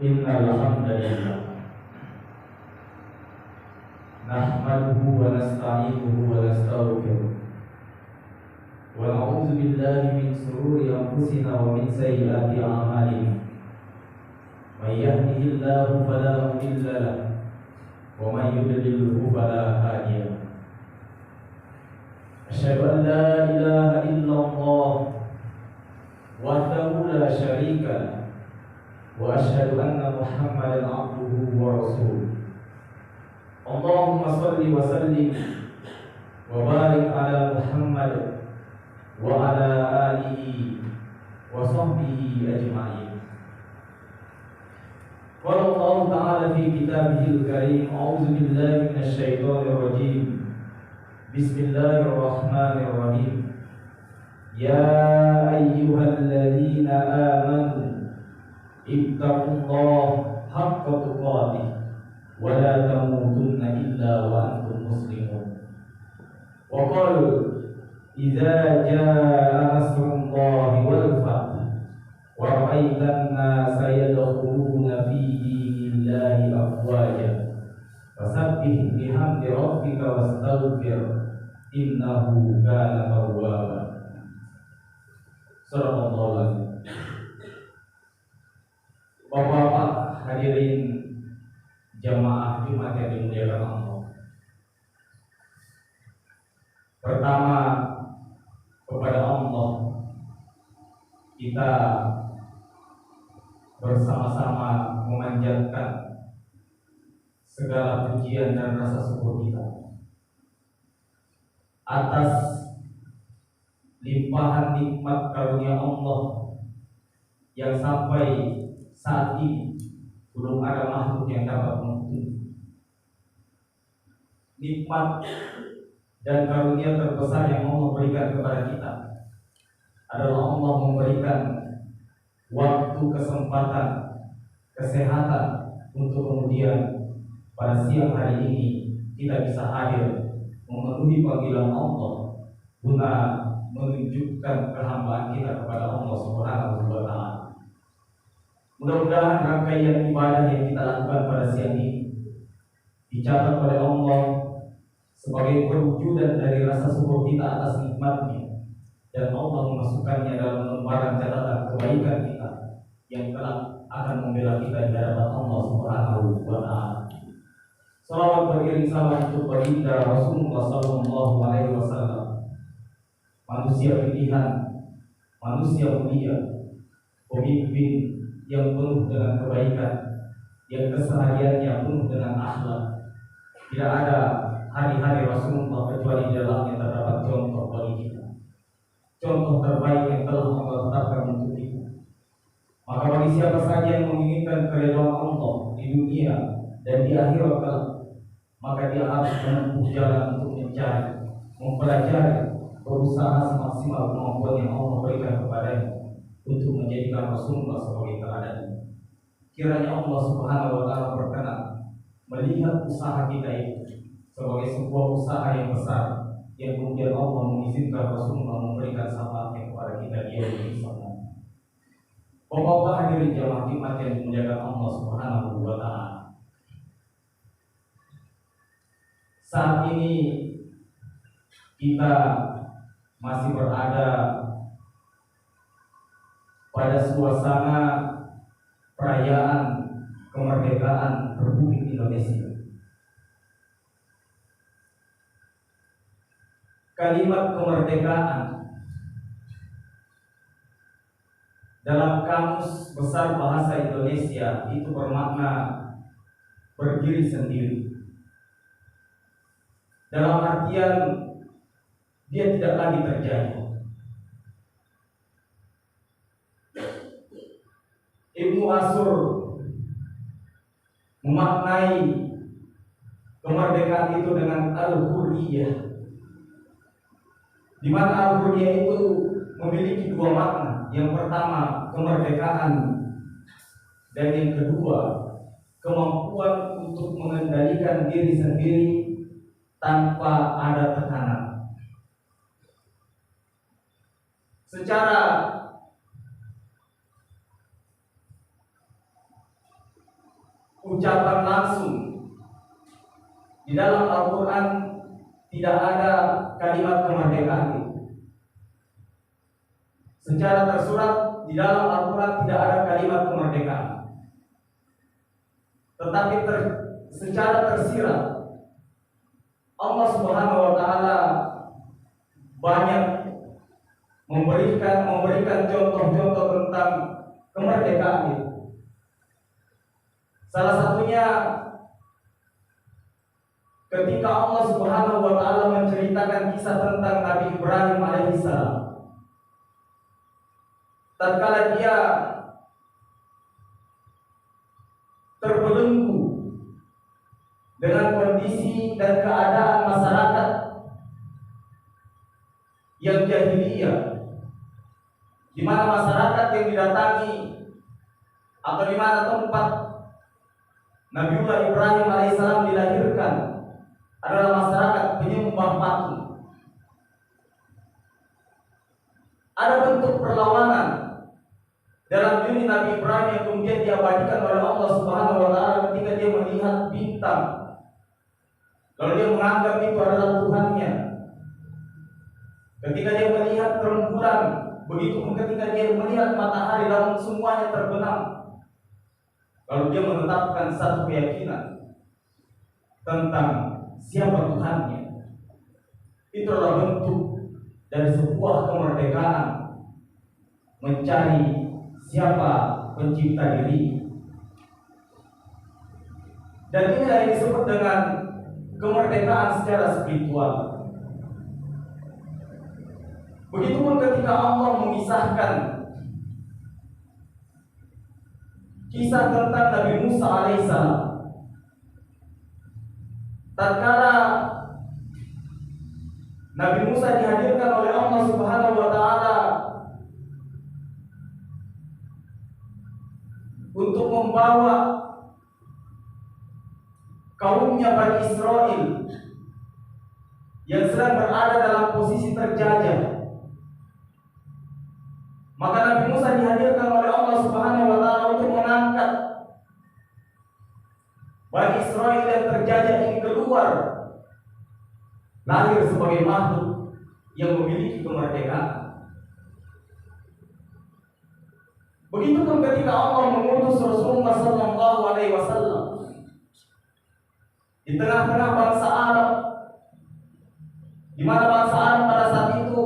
Innal hamdalillah nahmaduhu wa nasta'inuhu wa nastaghfiruh wa na'udzu billahi min shururi anfusina wa min sayyiati a'malina. May yahdihillahu fala mudilla lahu wa may yudlilhu fala hadiya lahu. Asyhadu an la ilaha illallah wahdahu la syarika lahu wa asyhadu anna Muhammadan abduhu wa rasuluh. Allahumma shalli wa sallim wa barik ala Muhammad wa ala alihi wa sahbihi ajma'in. Qala Allah ta'ala fi kitabihil karim, a'udzu billahi minasy syaithanir rajim. Bismillahirrahmanirrahim. Ya ayyuhalladzina amanu ittaqullaha haqqa tuqatih wa la tamutunna illa wa antum muslimun. Wa qalu idza jaa nasrullahi wal fath wa ra'aitan nasa yadkhuluna fi dinillahi afwaja fasabbih bihamdi rabbika wastaghfir innahu kana tawwaba. Sallallahu alaihi. Bapak-bapak hadirin jamaah Jumat yang dimuliakan Allah. Pertama, kepada Allah kita bersama-sama memanjatkan segala pujian dan rasa syukur kita atas limpahan nikmat karunia Allah yang sampai saat ini belum ada makhluk yang dapat menghitungnya. Nikmat dan karunia terbesar yang Allah berikan kepada kita adalah Allah memberikan waktu, kesempatan, kesehatan untuk kemudian pada siang hari ini kita bisa hadir memenuhi panggilan Allah guna menunjukkan kehambaan kita kepada Allah Subhanahu wa Ta'ala. Mudah-mudahan rangkaian ibadah yang kita lakukan pada siang ini dicatat oleh Allah sebagai perwujudan dari rasa syukur kita atas nikmatnya, dan Allah memasukkannya dalam lembaran catatan kebaikan kita yang kelak akan membela kita di hadapan Allah Subhanahu wa Ta'ala. Salawat beriring salam untuk baginda Rasulullah sallallahu alaihi wasallam, manusia pilihan, manusia mulia, pemimpin yang penuh dengan kebaikan, yang kesehariannya penuh dengan akhlak. Tidak ada hari-hari Rasulullah kecuali di dalamnya terdapat contoh bagi kita, contoh terbaik yang telah Allah tetapkan untuk kita. Maka bagi siapa saja yang menginginkan keridhaan Allah di dunia dan di akhirat kelak, maka dia harus menempuh jalan untuk mencari, mempelajari, berusaha semaksimal kemampuan yang Allah berikan kepadanya untuk menjadikan Rasulullah sebagai teladan. Kiranya Allah Subhanahu wa Ta'ala berkenan melihat usaha kita itu sebagai sebuah usaha yang besar, yang kemudian Allah mengizinkan Rasulullah memberikan syafaatnya kepada kita di yaumil qiyamah. Bapak-bapak hadirin jamaah Jumat yang dimuliakan Allah Subhanahu wa Ta'ala. Saat ini kita masih berada pada suasana perayaan kemerdekaan Republik Indonesia. Kalimat kemerdekaan dalam Kamus Besar Bahasa Indonesia itu bermakna berdiri sendiri. Dalam artian dia tidak lagi terjadi. Ibnu Ashur memaknai kemerdekaan itu dengan al-hurriyah, di mana al-hurriyah itu memiliki dua makna. Yang pertama kemerdekaan, dan yang kedua kemampuan untuk mengendalikan diri sendiri tanpa ada tekanan. Secara ucapan langsung. Di dalam Al-Quran tidak ada kalimat kemerdekaan itu. Secara tersurat di dalam Al-Quran tidak ada kalimat kemerdekaan. Tetapi secara tersirat Allah Subhanahu wa taala banyak memberikan contoh-contoh tentang kemerdekaan itu. Salah satunya ketika Allah Subhanahu wa taala menceritakan kisah tentang Nabi Ibrahim alaihissalam. Tatkala dia terbelenggu dengan kondisi dan keadaan masyarakat yang jahiliyah, di mana masyarakat yang didatangi atau di mana tempat Nabiullah Ibrahim alaihissalam dilahirkan adalah masyarakat penyembah patung. Ada bentuk perlawanan dalam diri Nabi Ibrahim yang kemudian diabadikan oleh Allah Subhanahu wa taala ketika dia melihat bintang. Lalu dia menganggap itu adalah Tuhannya. Ketika dia melihat rembulan, begitu ketika dia melihat matahari lalu semuanya terbenam. Lalu dia menetapkan satu keyakinan tentang siapa Tuhannya. Itu adalah bentuk dari sebuah kemerdekaan, mencari siapa pencipta diri. Dan ini yang disebut dengan kemerdekaan secara spiritual. Begitupun ketika Allah mengisahkan kisah tentang Nabi Musa alaihissalam. Tatkala Nabi Musa dihadirkan oleh Allah Subhanahu wa taala untuk membawa kaumnya Bani Israel yang sedang berada dalam posisi terjajah. Maka Nabi Musa dihadirkan oleh Allah Subhanahu wa taala untuk mengangkat Bani Israel yang terjajah ini keluar, lahir sebagai makhluk yang memiliki kemerdekaan. Begitupun ketika Allah mengutus Rasulullah sallallahu alaihi wasallam di tengah-tengah bangsa Arab, di mana bangsa Arab pada saat itu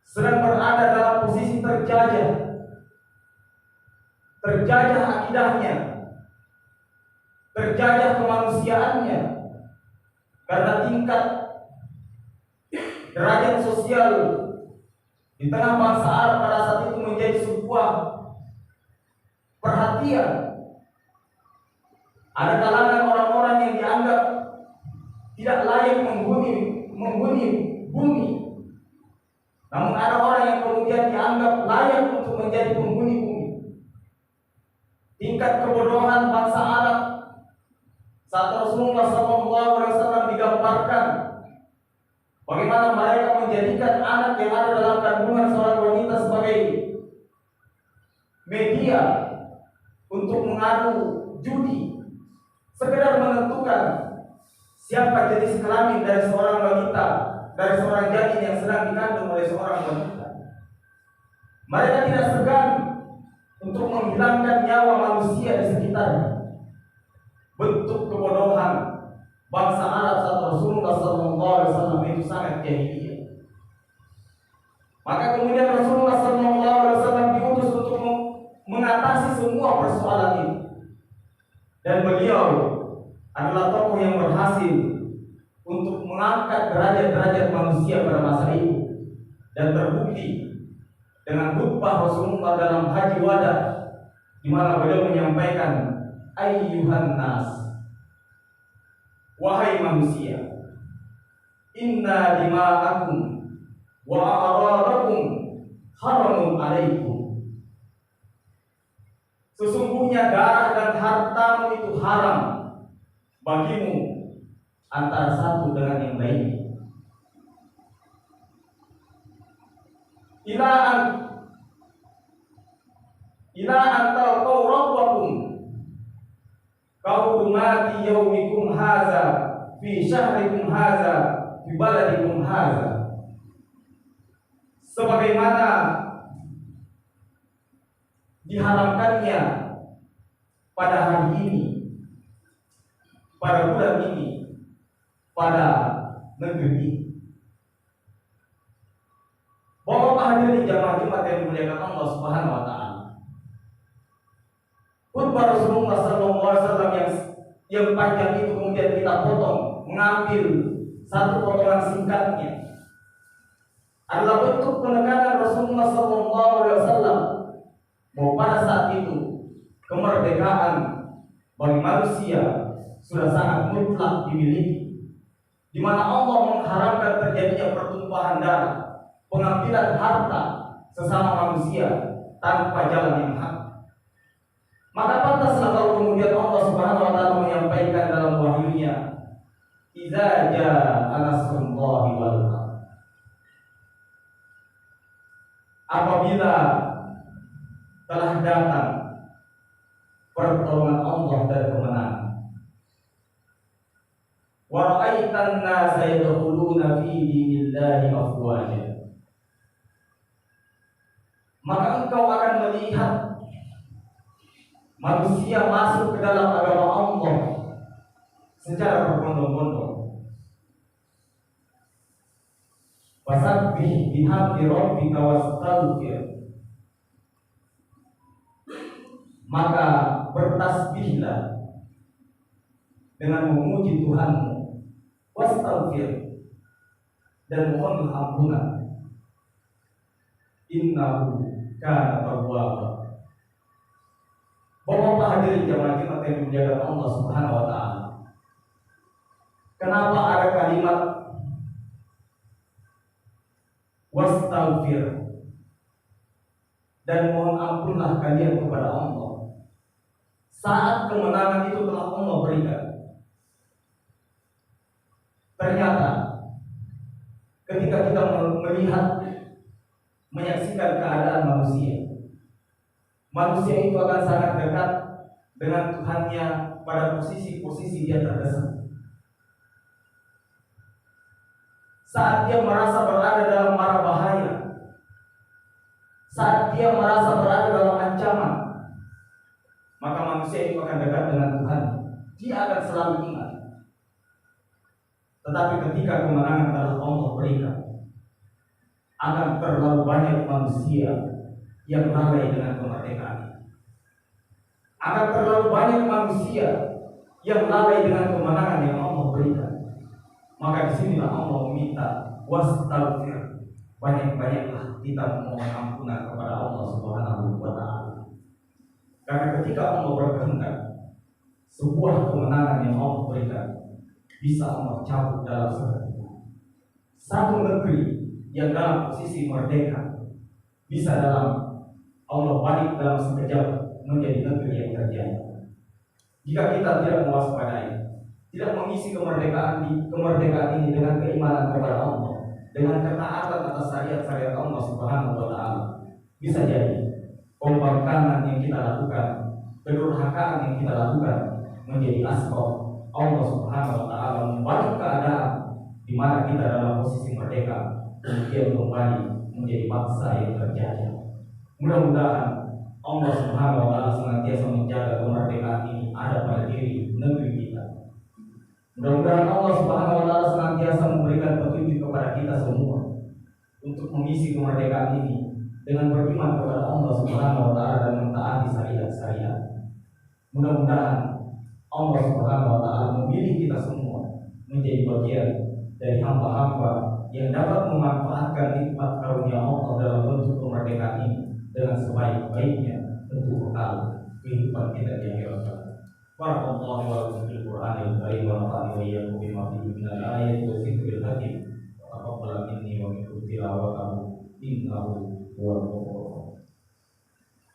sedang berada dalam posisi terjajah akidahnya, terjajah kemanusiaannya, karena tingkat derajat sosial di tengah bangsa Arab pada saat itu menjadi sebuah perhatian. Ada kalangan orang-orang yang dianggap tidak layak menghuni bumi, namun ada orang yang kemudian dianggap layak untuk menjadi penghuni bumi. Tingkat kebodohan bangsa Arab saat Rasulullah SAW digambarkan bagaimana mereka menjadikan anak yang ada dalam kandungan seorang wanita sebagai media untuk mengadu judi, sekedar menentukan siapa jenis kelamin dari seorang wanita, dari seorang janin yang sedang dikandung oleh seorang wanita. Mereka tidak segan untuk menghilangkan nyawa manusia di sekitarnya. Bentuk kebodohan bangsa Arab saat Rasulullah SAW itu sangat jahiliyah. Maka kemudian Rasulullah SAW diutus untuk mengatasi semua persoalan ini. Dan beliau adalah tokoh yang berhasil untuk mengangkat derajat-derajat manusia pada masa itu. Dan terbukti dengan khutbah Rasulullah dalam Haji Wada, di mana beliau menyampaikan, ayyuhan nas, wahai manusia, inna dima'akum wa a'radakum haramun alaikum. Sesungguhnya darah dan hartamu itu haram bagimu antara satu dengan yang lain. Ila antal rabbakum Kaurumati yaumikum haza fi syahrikum haza fi baladikum haza. Sebagaimana diharamkannya pada hari ini, pada bulan ini, pada negeri ini. Bapak hadirin jamaah Jumat yang dimuliakan Allah Subhanahu wa taala. Khutbah Rasulullah sallallahu alaihi wasallam yang panjang itu kemudian kita potong, mengambil satu potongan singkatnya, adalah bentuk penekanan Rasulullah sallallahu alaihi wasallam bahwa pada saat itu kemerdekaan bagi manusia sudah sangat mutlak dimiliki, di mana Allah mengharamkan terjadinya pertumpahan darah, pengambilan harta sesama manusia tanpa jalan yang hak. Maka pantaslah kalau kemudian Allah Subhanahu wa taala menyampaikan dalam wahyunya, "Idza jaa nasrullahi wal fath." Apabila telah datang pertolongan Allah dan kemenangan. Wa ra'aitan nasa yadkhuluna fi dinillahi afwaja. Maka engkau akan melihat manusia masuk ke dalam agama Allah secara berbondong-bondong. Wasabbih bihamdi rabbika wastaghfir. Maka bertasbihlah dengan memuji Tuhanmu, wastaghfir, dan mohonlah ampunan. Innahu kana tawwaba. Bapak hadirin jamaah Jumat yang dimuliakan Allah Subhanahu wa taala. Kenapa ada kalimat wastaghfir dan mohon ampunlah kalian kepada Allah saat kemenangan itu telah Allah berikan? Ternyata ketika kita melihat, menyaksikan keadaan manusia itu akan sangat dekat dengan Tuhannya pada posisi-posisi dia terdesak. Saat dia merasa berada dalam mara bahaya, saat dia merasa berada dalam ancaman, maka manusia itu akan dekat dengan Tuhan. Dia akan selalu ingat. Tetapi ketika kemenangan telah Allah berikan, akan terlalu banyak manusia yang lalai dengan kemerdekaan. Akan terlalu banyak manusia yang lalai dengan kemenangan yang Allah berikan. Maka disinilah Allah meminta wastaghfir. Banyak-banyaklah kita memohon ampunan kepada Allah Subhanahu wa taala. Karena ketika Allah berkehendak, sebuah kemenangan yang Allah berikan bisa Allah cabut dalam seketika. Satu negeri yang dalam posisi merdeka bisa Allah balik dalam sekejap menjadi negeri yang terjadi. Jika kita tidak mewaspadai, tidak mengisi kemerdekaan ini dengan keimanan kepada Allah, dengan ketaatan atas syariat-syariat Allah Subhanahu wa taala, bisa jadi pembangkangan yang kita lakukan, kedurhakaan yang kita lakukan menjadi asbab Allah Subhanahu wa taala membalik keadaan di mana kita dalam posisi merdeka kemudian kembali menjadi bangsa yang terjajah. Mudah-mudahan Allah Subhanahu wa taala senantiasa menjaga kemerdekaan ini ada pada diri negeri kita. Mudah-mudahan Allah Subhanahu wa taala senantiasa memberikan petunjuk kepada kita semua untuk mengisi kemerdekaan ini dengan beriman kepada Allah Subhanahu wa taala dan mentaati syariat-syariat. Mudah-mudahan Allah Subhanahu wa taala memilih kita semua menjadi bagian dari hamba-hamba yang dapat memanfaatkan nikmat karunia Allah dalam bentuk kemerdekaan ini dengan sebaik-baiknya untuk bekal kehidupan kita di akhirat. Barakallahu wa lakum fil Qur'anil karim wa nafa'ani wa iyyakum bima fihi minal ayati wa dzikril hakim. Wa taqabbal minni wa minkum tilawatahu innahu huwal ghafurur